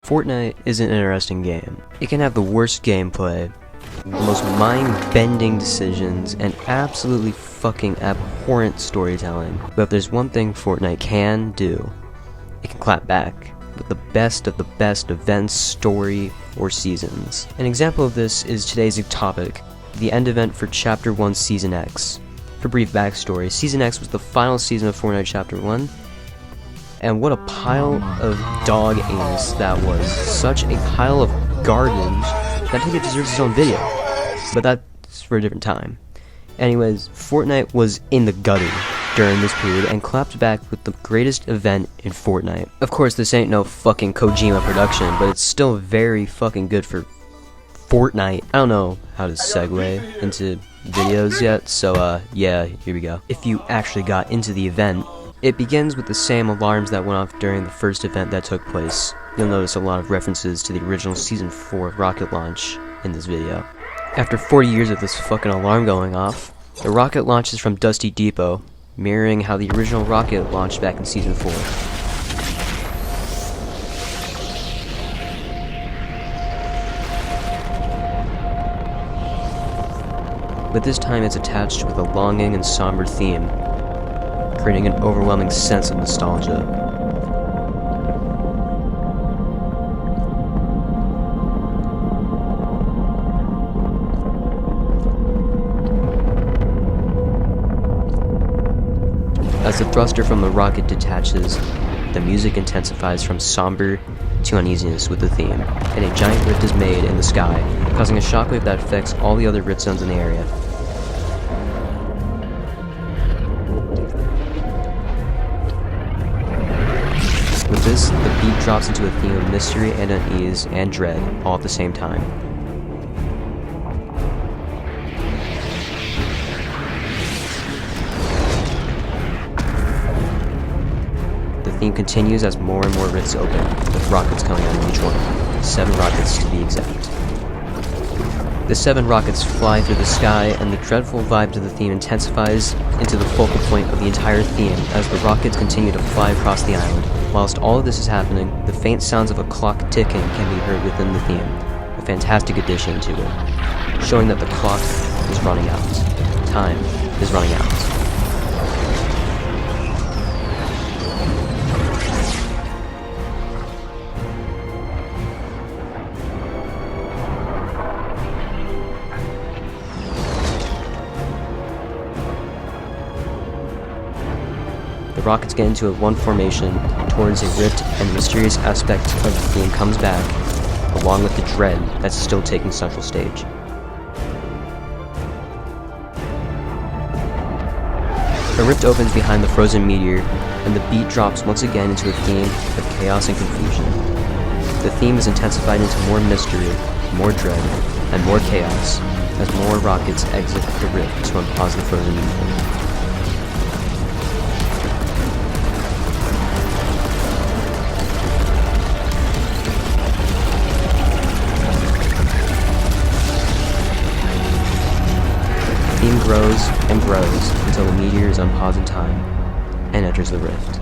Fortnite is an interesting game. It can have the worst gameplay, the most mind-bending decisions, and absolutely fucking abhorrent storytelling. But if there's one thing Fortnite can do, it can clap back with the best of the best events, story, or seasons. An example of this is today's topic, the end event for Chapter 1 Season X. For brief backstory, Season X was the final season of Fortnite Chapter 1, and what a pile of dog anus that was. Such a pile of garbage that I think it deserves its own video. But that's for a different time. Anyways, Fortnite was in the gutter during this period and clapped back with the greatest event in Fortnite. Of course, this ain't no fucking Kojima production, but it's still very fucking good for Fortnite. I don't know how to segue into videos yet, so yeah, here we go. If you actually got into the event, it begins with the same alarms that went off during the first event that took place. You'll notice a lot of references to the original Season 4 rocket launch in this video. After 40 years of this fucking alarm going off, the rocket launches from Dusty Depot, mirroring how the original rocket launched back in Season 4. But this time it's attached with a longing and somber theme, creating an overwhelming sense of nostalgia. As the thruster from the rocket detaches, the music intensifies from somber to uneasiness with the theme, and a giant rift is made in the sky, causing a shockwave that affects all the other rift zones in the area. With this, the beat drops into a theme of mystery and unease and dread, all at the same time. The theme continues as more and more rifts open, with rockets coming out of each one. 7 rockets to be exact. The 7 rockets fly through the sky, and the dreadful vibe to the theme intensifies into the focal point of the entire theme as the rockets continue to fly across the island. Whilst all of this is happening, the faint sounds of a clock ticking can be heard within the theme, a fantastic addition to it, showing that the clock is running out. Time is running out. The rockets get into a one formation towards a rift, and the mysterious aspect of the theme comes back, along with the dread that's still taking central stage. A rift opens behind the frozen meteor, and the beat drops once again into a theme of chaos and confusion. The theme is intensified into more mystery, more dread, and more chaos, as more rockets exit the rift to unpause the frozen meteor. The theme grows and grows until the meteor is unpaused in time and enters the rift.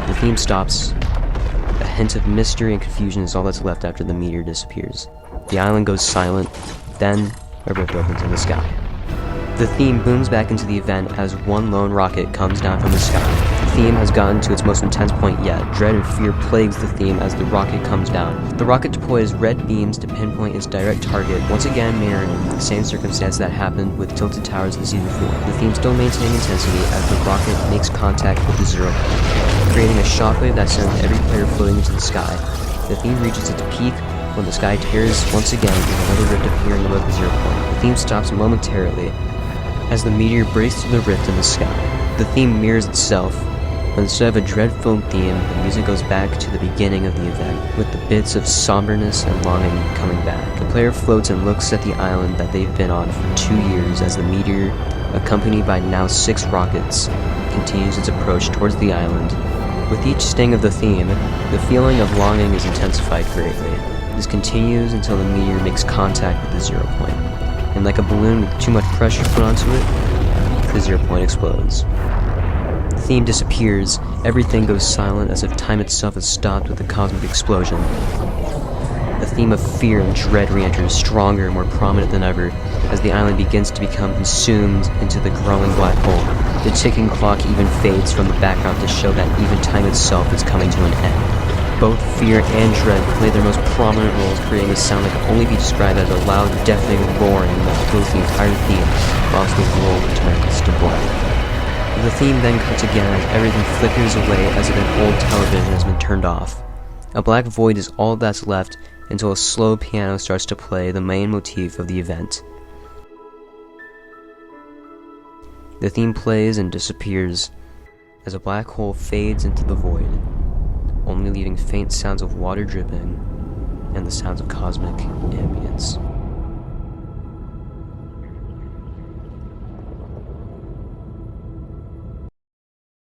The theme stops. A hint of mystery and confusion is all that's left after the meteor disappears. The island goes silent, then a rift opens in the sky. The theme booms back into the event as one lone rocket comes down from the sky. The theme has gotten to its most intense point yet. Dread and fear plagues the theme as the rocket comes down. The rocket deploys red beams to pinpoint its direct target, once again mirroring the same circumstance that happened with Tilted Towers in Season 4. The theme still maintaining intensity as the rocket makes contact with the 0 point, creating a shockwave that sends every player floating into the sky. The theme reaches its peak when the sky tears once again with another rift appearing above the 0 point. The theme stops momentarily as the meteor breaks through the rift in the sky. The theme mirrors itself, but instead of a dread-filled theme, the music goes back to the beginning of the event, with the bits of somberness and longing coming back. The player floats and looks at the island that they've been on for 2 years as the meteor, accompanied by now 6 rockets, continues its approach towards the island. With each sting of the theme, the feeling of longing is intensified greatly. This continues until the meteor makes contact with the 0 point, and like a balloon with too much pressure put onto it, the 0 point explodes. The theme disappears, everything goes silent as if time itself has stopped with a cosmic explosion. The theme of fear and dread re-enters, stronger and more prominent than ever, as the island begins to become consumed into the growing black hole. The ticking clock even fades from the background to show that even time itself is coming to an end. Both fear and dread play their most prominent roles, creating a sound that can only be described as a loud, deafening roaring that fills the entire theme, whilst the world returns to black. The theme then cuts again as everything flickers away as if an old television has been turned off. A black void is all that's left until a slow piano starts to play the main motif of the event. The theme plays and disappears as a black hole fades into the void, only leaving faint sounds of water dripping and the sounds of cosmic ambience.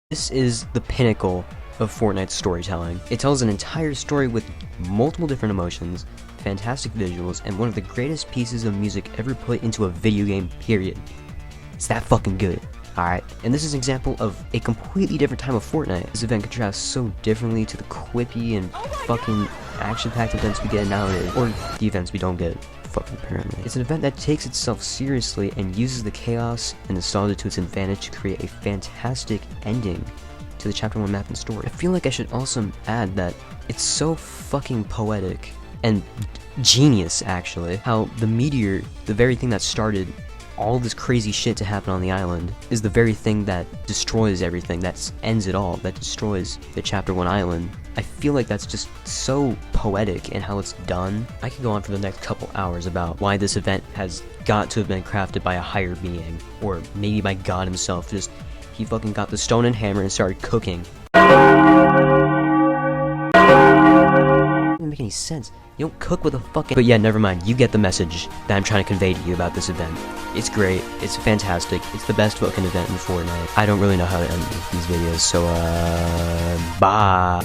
This is the pinnacle of Fortnite's storytelling. It tells an entire story with multiple different emotions, fantastic visuals, and one of the greatest pieces of music ever put into a video game, period. It's that fucking good, alright? And this is an example of a completely different time of Fortnite. This event contrasts so differently to the quippy and fucking action-packed events we get nowadays, or the events we don't get, fucking apparently. It's an event that takes itself seriously and uses the chaos and nostalgia to its advantage to create a fantastic ending to the Chapter 1 map and story. I feel like I should also add that it's so fucking poetic and genius, actually, how the meteor, the very thing that started all this crazy shit to happen on the island, is the very thing that destroys everything, that ends it all, that destroys the Chapter 1 island. I feel like that's just so poetic in how it's done. I could go on for the next couple hours about why this event has got to have been crafted by a higher being, or maybe by God himself. Just, he fucking got the stone and hammer and started cooking. It doesn't make any sense. You don't cook with a fucking... But yeah, never mind. You get the message that I'm trying to convey to you about this event. It's great. It's fantastic. It's the best fucking event in Fortnite. I don't really know how to end these videos, so, bye.